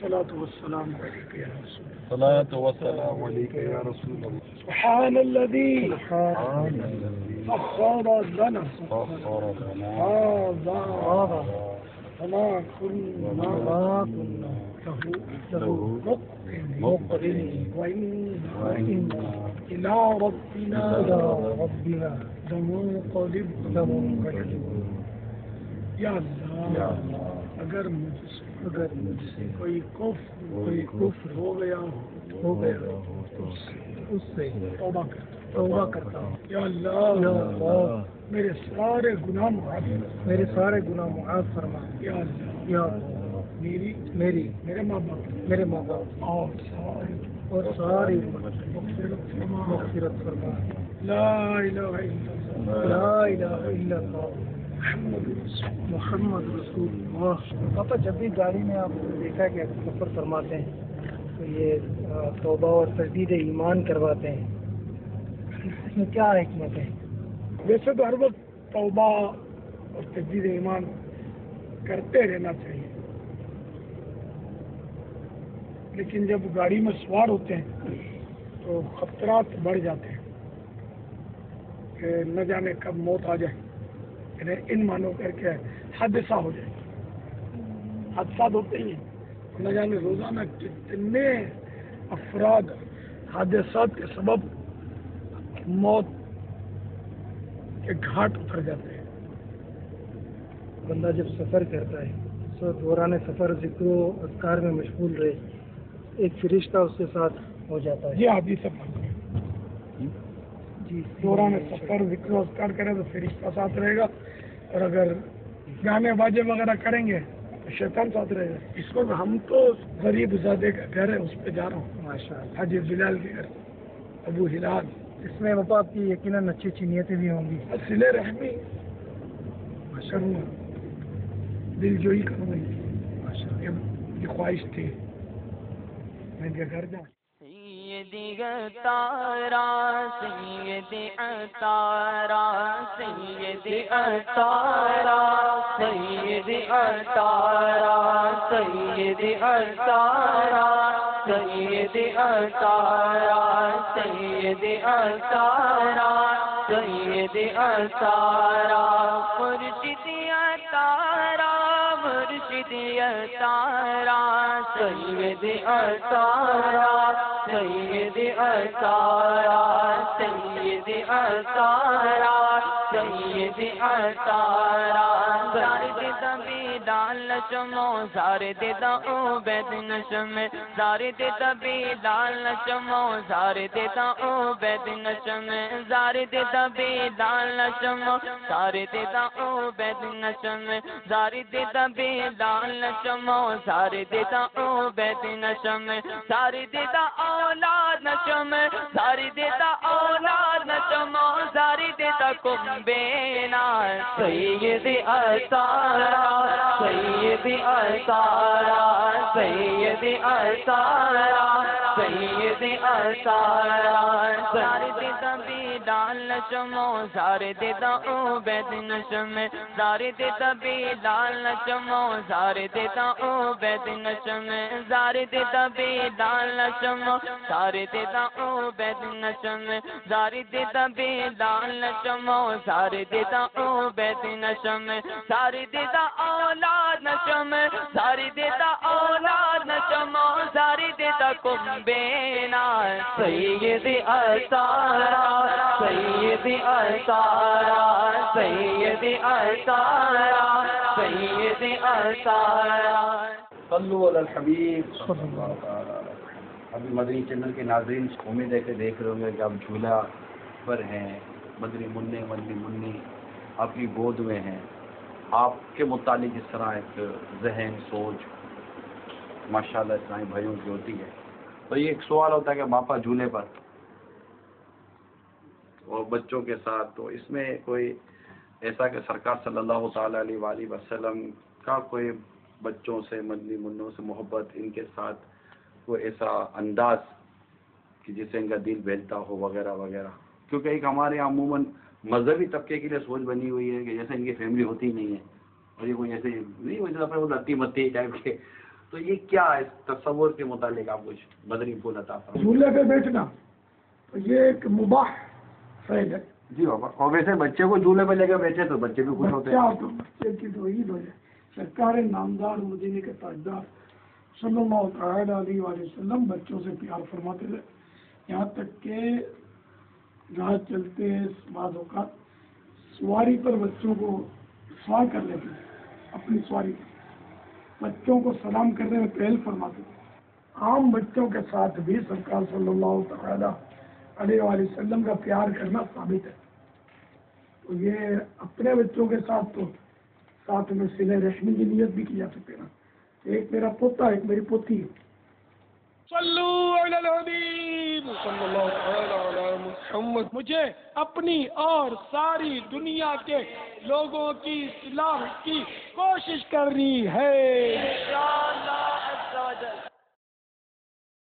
الصلاة والسلام عليك يا رسول الله. الصلاة والسلام عليك يا رسول الله. سبحان الذي سخر لنا هذا وما كنا له مقرنين وإنا إلى ربنا لمنقلبون. یا اللہ اگر مجھ سے کوئی کفر ہو گیا اس سے توبہ کرتا ہوں. یا اللہ میرے سارے گناہ معاف فرما. یا اللہ میرے ماں باپ اور ساری مغفرت فرما. لا الہ الا اللہ محمد رسول اللہ. پاپا جب بھی گاڑی میں آپ دیکھا کہ سفر فرماتے ہیں تو یہ توبہ اور تجدید ایمان کرواتے ہیں، اس میں کیا حکمت ہے؟ ویسے تو ہر وقت توبہ اور تجدید ایمان کرتے رہنا چاہیے، لیکن جب گاڑی میں سوار ہوتے ہیں تو خطرات بڑھ جاتے ہیں کہ نہ جانے کب موت آ جائے، یعنی ان مانو کر کے حادثہ ہو جائے. حادثات ہوتے ہی نہ جانے روزانہ کتنے افراد حادثات کے سبب موت کے گھاٹ اتر جاتے ہیں. بندہ جب سفر کرتا ہے تو دوران سفر ذکر و اذکار میں مشغول رہے، ایک فرشتہ اس کے ساتھ ہو جاتا ہے. یہ حدیث ہے. دوران سفر ذکر و اذکار کرے تو فرشتہ ساتھ رہے گا، اور اگر گانے باجے وغیرہ کریں گے تو شیطان ساتھ رہے گا. اس وقت ہم تو غریب زادے کا گھر ہے، اس پہ جا رہا ہوں. ماشاء اللہ. حاجی بلال کے گھر، ابو ہلال. اس میں پاپا آپ کی یقیناً اچھی اچھی نیتیں بھی ہوں گی. صلہ رحمی کروں گا، دل جوئی کروں گا. یہ خواہش تھی میں ان کے گھر جاؤں. سیدی عطارا سیدی عطارا سیدی عطارا سیدی عطارا سیدی عطارا سیدی عطارا سیدی عطارا سیدی عطارا مرشد عطارا مرشد عطارا سید عطارا سید عطارا سید عطارا سید عطارا زارد تبی دال نشمو زارد دا عبید نشم زارد تبی دال نشمو زارد دا عبید نشم زارد تبی دال نشمو زارد دا عبید نشم زارد تبی دال نشمو زارد دا عبید نشم زارد دا اولاد نشم زارد دا اولاد نشم زارد دا کمبینا سید عطارا سید عطارا سید عطارا سید عطارا زارد تبی دال نشمو زارد دا عبید نشم زارد تبی دال نشمو زارد دا عبید نشم زارد تبی دال نشمو زارد دا عبید نشم زارد تبی دال نشمو زارد دا عبید نشم زارد دا اولاد نشم زارد دا اولاد نشم زارد دا کمبینا سید عطارا سید عطارا سید عطارا سید عطارا. صلو علی الحبیب صلی اللہ تعالی علیہ. ابھی مدنی چینل کے ناظرین امید ہے کہ دیکھ رہے ہوں گے کہ آپ جھولا پر ہیں، مدنی منی آپ کی گود میں ہیں. آپ کے متعلق اس طرح ایک ذہن سوچ ماشاءاللہ اسلامی بھائیوں کی ہوتی ہے. تو یہ ایک سوال ہوتا ہے کہ باپا جھولے پر اور بچوں کے ساتھ، تو اس میں کوئی ایسا کہ سرکار صلی اللہ تعالی علیہ وآلہ وسلم کا کوئی بچوں سے مدنی منوں سے محبت، ان کے ساتھ کوئی ایسا انداز کہ جس سے ان کا دل بہلتا ہو وغیرہ وغیرہ. کیونکہ ایک ہمارے یہاں عموماً مذہبی طبقے کے لیے سوچ بنی ہوئی ہے کہ جیسے ان کی فیملی ہوتی نہیں ہے اور یہ کوئی ایسے نہیں وہ لتی متی ٹائپ کے، تو تو یہ کیا ہے تصور کے متعلق آپ کچھ مدنی پھول عطا فرمائیں۔ جھولے پہ بیٹھنا تو یہ ایک مباح فعل ہے۔ جی بابا، اور ویسے بچے کو جھولے پہ لے کے بیٹھے تو بچے بھی خوش ہوتے ہیں۔ بچہ تو بچے کی تو عید ہو جائے۔ سرکار نامدار مدینے کے تاجدار صلی اللہ تعالی علیہ وآلہ وسلم بچوں سے پیار فرماتے تھے، یہاں تک کہ راہ چلتے بعض اوقات سواری پر بچوں کو سوار کر لیتے تھے، اپنی سواری پر بچوں کو سلام کرنے میں پہل فرماتے تھے۔ عام بچوں کے ساتھ بھی سرکار صلی اللہ تعالی علیہ وآلہ وسلم کا پیار کرنا ثابت ہے۔ تو یہ اپنے بچوں کے ساتھ تو ساتھ میں صلہ رحمی کی نیت بھی کی جا سکتے نا، ایک میرا پوتا ایک میری پوتی ہے۔ صلو علی الحبیب صلی اللہ تعالی علی محمد۔ مجھے اپنی اور ساری دنیا کے لوگوں کی اصلاح کی کوشش کرنی ہے۔